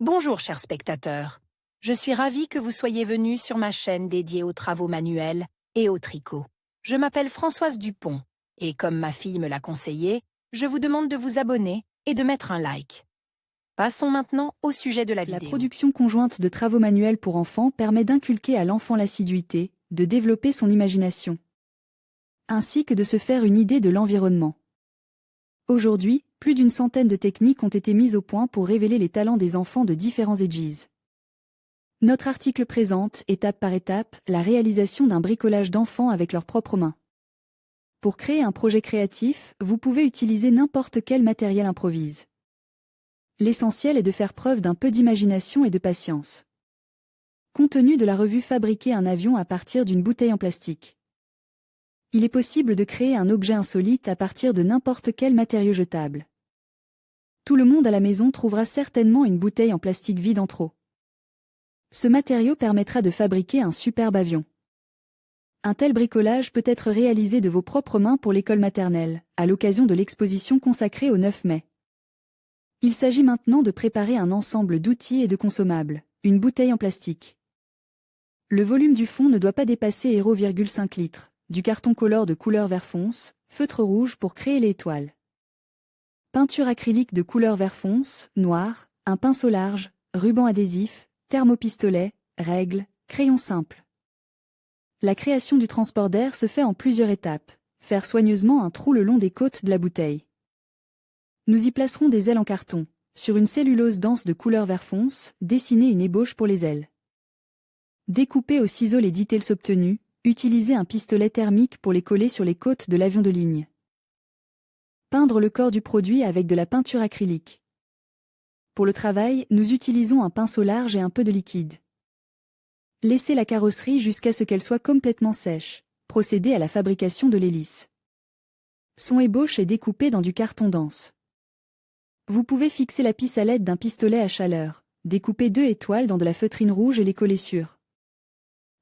Bonjour chers spectateurs, je suis ravie que vous soyez venus sur ma chaîne dédiée aux travaux manuels et au tricot. Je m'appelle Françoise Dupont et comme ma fille me l'a conseillé, je vous demande de vous abonner et de mettre un like. Passons maintenant au sujet de la La vidéo. production conjointe de travaux manuels pour enfants permet d'inculquer à l'enfant l'assiduité, de développer son imagination, ainsi que de se faire une idée de l'environnement. Aujourd'hui, plus d'une centaine de techniques ont été mises au point pour révéler les talents des enfants de différents ages. Notre article présente, étape par étape, la réalisation d'un bricolage d'enfants avec leurs propres mains. Pour créer un projet créatif, vous pouvez utiliser n'importe quel matériel improvise. L'essentiel est de faire preuve d'un peu d'imagination et de patience. Contenu de la revue Fabriquer un avion à partir d'une bouteille en plastique. Il est possible de créer un objet insolite à partir de n'importe quel matériau jetable. Tout le monde à la maison trouvera certainement une bouteille en plastique vide en trop. Ce matériau permettra de fabriquer un superbe avion. Un tel bricolage peut être réalisé de vos propres mains pour l'école maternelle, à l'occasion de l'exposition consacrée au 9 mai. Il s'agit maintenant de préparer un ensemble d'outils et de consommables, une bouteille en plastique. Le volume du fond ne doit pas dépasser 0,5 litres, du carton color de couleur vert fonce, feutre rouge pour créer les étoiles. Peinture acrylique de couleur vert fonce, noir, un pinceau large, ruban adhésif, thermopistolet, règle, crayon simple. La création du transport d'air se fait en plusieurs étapes. Faire soigneusement un trou le long des côtes de la bouteille. Nous y placerons des ailes en carton. Sur une cellulose dense de couleur vert fonce, dessiner une ébauche pour les ailes. Découper au ciseau les details obtenus, utiliser un pistolet thermique pour les coller sur les côtes de l'avion de ligne. Peindre le corps du produit avec de la peinture acrylique. Pour le travail, nous utilisons un pinceau large et un peu de liquide. Laisser la carrosserie jusqu'à ce qu'elle soit complètement sèche. Procéder à la fabrication de l'hélice. Son ébauche est découpée dans du carton dense. Vous pouvez fixer la pisse à l'aide d'un pistolet à chaleur, découper 2 étoiles dans de la feutrine rouge et les coller sur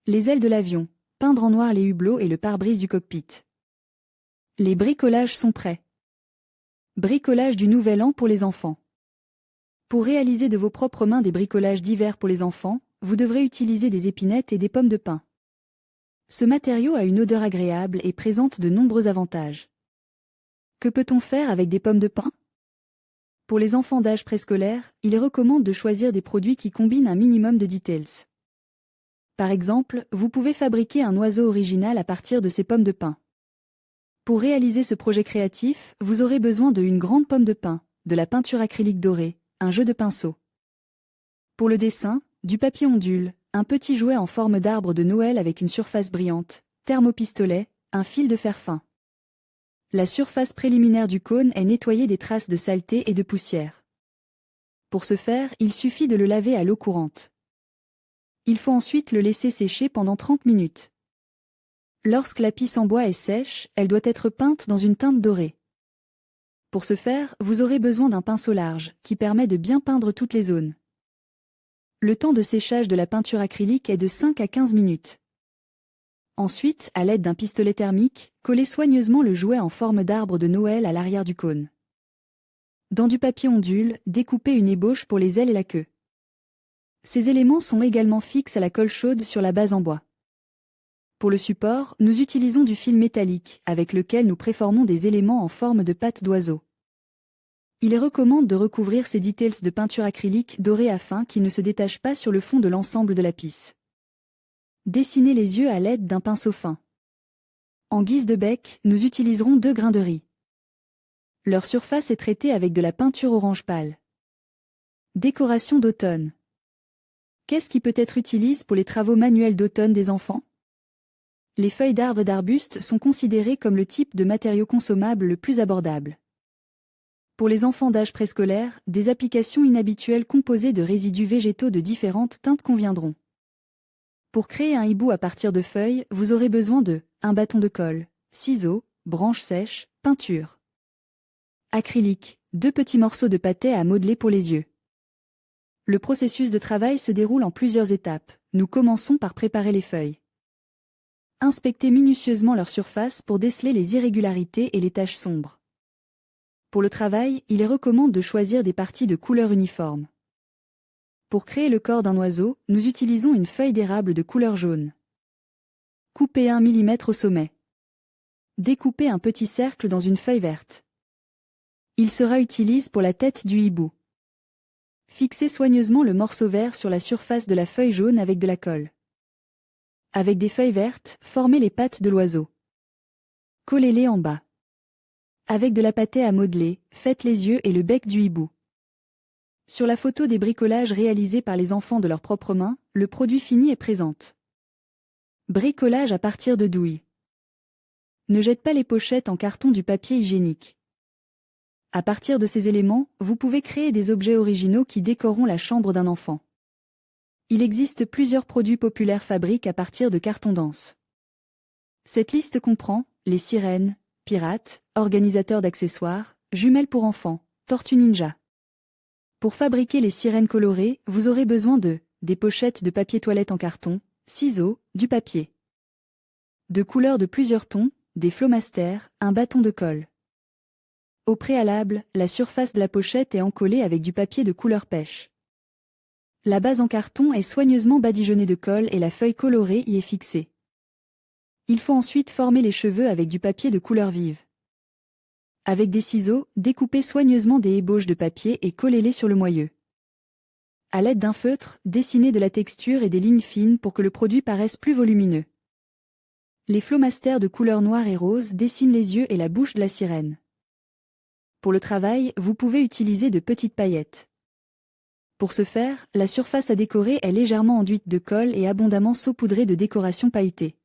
les ailes de l'avion, peindre en noir les hublots et le pare-brise du cockpit. Les bricolages sont prêts. Bricolage du Nouvel An pour les enfants. Pour réaliser de vos propres mains des bricolages d'hiver pour les enfants, vous devrez utiliser des épinettes et des pommes de pin. Ce matériau a une odeur agréable et présente de nombreux avantages. Que peut-on faire avec des pommes de pin? Pour les enfants d'âge préscolaire, il est recommande de choisir des produits qui combinent un minimum de details. Par exemple, vous pouvez fabriquer un oiseau original à partir de ces pommes de pin. Pour réaliser ce projet créatif, vous aurez besoin de une grande pomme de pin, de la peinture acrylique dorée, un jeu de pinceau. Pour le dessin, du papier ondule, un petit jouet en forme d'arbre de Noël avec une surface brillante, thermopistolet, un fil de fer fin. La surface préliminaire du cône est nettoyée des traces de saleté et de poussière. Pour ce faire, il suffit de le laver à l'eau courante. Il faut ensuite le laisser sécher pendant 30 minutes. Lorsque la pisse en bois est sèche, elle doit être peinte dans une teinte dorée. Pour ce faire, vous aurez besoin d'un pinceau large, qui permet de bien peindre toutes les zones. Le temps de séchage de la peinture acrylique est de 5 à 15 minutes. Ensuite, à l'aide d'un pistolet thermique, collez soigneusement le jouet en forme d'arbre de Noël à l'arrière du cône. Dans du papier ondule, découpez une ébauche pour les ailes et la queue. Ces éléments sont également fixes à la colle chaude sur la base en bois. Pour le support, nous utilisons du fil métallique, avec lequel nous préformons des éléments en forme de pattes d'oiseau. Il est recommande de recouvrir ces details de peinture acrylique dorée afin qu'ils ne se détachent pas sur le fond de l'ensemble de la pisse. Dessinez les yeux à l'aide d'un pinceau fin. En guise de bec, nous utiliserons 2 grains de riz. Leur surface est traitée avec de la peinture orange pâle. Décoration d'automne. Qu'est-ce qui peut être utilisé pour les travaux manuels d'automne des enfants? Les feuilles d'arbres et d'arbustes sont considérées comme le type de matériau consommable le plus abordable. Pour les enfants d'âge préscolaire, des applications inhabituelles composées de résidus végétaux de différentes teintes conviendront. Pour créer un hibou à partir de feuilles, vous aurez besoin de un bâton de colle, ciseaux, branches sèches, peinture. Acrylique, 2 petits morceaux de pâté à modeler pour les yeux. Le processus de travail se déroule en plusieurs étapes. Nous commençons par préparer les feuilles. Inspectez minutieusement leur surface pour déceler les irrégularités et les taches sombres. Pour le travail, il est recommande de choisir des parties de couleur uniforme. Pour créer le corps d'un oiseau, nous utilisons une feuille d'érable de couleur jaune. Coupez 1 mm au sommet. Découpez un petit cercle dans une feuille verte. Il sera utilisé pour la tête du hibou. Fixez soigneusement le morceau vert sur la surface de la feuille jaune avec de la colle. Avec des feuilles vertes, formez les pattes de l'oiseau. Collez-les en bas. Avec de la pâtée à modeler, faites les yeux et le bec du hibou. Sur la photo des bricolages réalisés par les enfants de leurs propres mains, le produit fini est présent. Bricolage à partir de douilles. Ne jette pas les pochettes en carton du papier hygiénique. À partir de ces éléments, vous pouvez créer des objets originaux qui décoreront la chambre d'un enfant. Il existe plusieurs produits populaires fabriqués à partir de carton dense. Cette liste comprend les sirènes, pirates, organisateurs d'accessoires, jumelles pour enfants, tortues ninja. Pour fabriquer les sirènes colorées, vous aurez besoin de des pochettes de papier toilette en carton, ciseaux, du papier. De couleurs de plusieurs tons, des flomasters, un bâton de colle. Au préalable, la surface de la pochette est encollée avec du papier de couleur pêche. La base en carton est soigneusement badigeonnée de colle et la feuille colorée y est fixée. Il faut ensuite former les cheveux avec du papier de couleur vive. Avec des ciseaux, découpez soigneusement des ébauches de papier et collez-les sur le moyeu. À l'aide d'un feutre, dessinez de la texture et des lignes fines pour que le produit paraisse plus volumineux. Les flomasters de couleur noire et rose dessinent les yeux et la bouche de la sirène. Pour le travail, vous pouvez utiliser de petites paillettes. Pour ce faire, la surface à décorer est légèrement enduite de colle et abondamment saupoudrée de décorations pailletées.